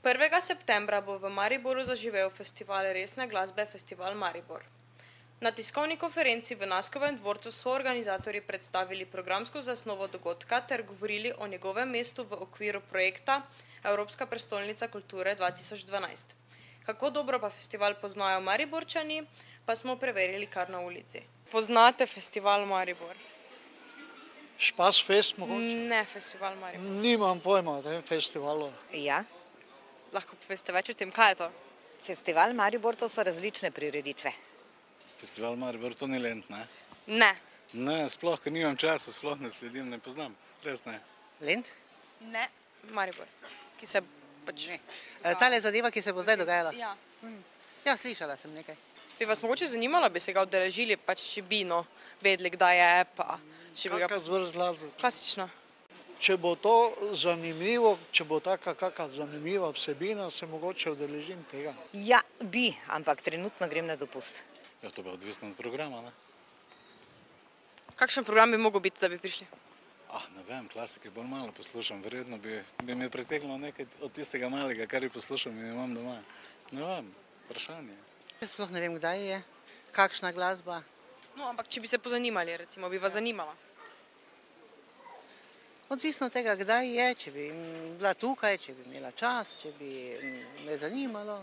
1. septembra bo v Mariboru zaživel festival resne glasbe Festival Maribor. Na tiskovni konferenci v Naskovem dvorcu so organizatorji predstavili programsko zasnovo dogodka ter govorili o njegovem mestu v okviru projekta Evropska prestolnica kulture 2012. Kako dobro pa festival poznajo Mariborčani, pa smo preverili kar na ulici. Poznate festival Maribor? Špas fest mogoče? Ne, festival Maribor. Nimam pojma o tem festivalu. Ja, Lahko poveste več o tem, kaj je to? festival Maribor, to so različne prireditve. Festival Maribor, to ni Lent, ne? Ne. Ne, sploh, ker nimam časa, sploh ne sledim, ne poznam, res ne. Lent? Ne. Maribor. Ki se pač... Tale zadeva, ki se bo zdaj dogajala. Ja. Ja, slišala sem nekaj. Bi vas mogoče zanimalo, bi se ga udeležili, pač če bi vedeli, kdaj je, pa če bi ga... Kakšna zvrst glasbe? Klasično. Če bo to zanimivo, če bo kakšna zanimiva vsebina, se mogoče udeležim tega. Ja, bi, ampak trenutno grem na dopust. Ja, to pa odvisno od programa, ne? Kakšen program bi mogel biti, da bi prišli? Ne vem, klasike bolj malo poslušam, verjetno bi me pritegnilo nekaj od tistega malega, kar jih poslušam in imam doma. Ne vem, vprašanje. Sploh ne vem, kdaj je, kakšna glasba. No, ampak če bi se pozanimali, recimo, bi vas zanimalo. Odvisno od tega, kdaj je, če bi bila tukaj, če bi imela čas, če bi me zanimalo.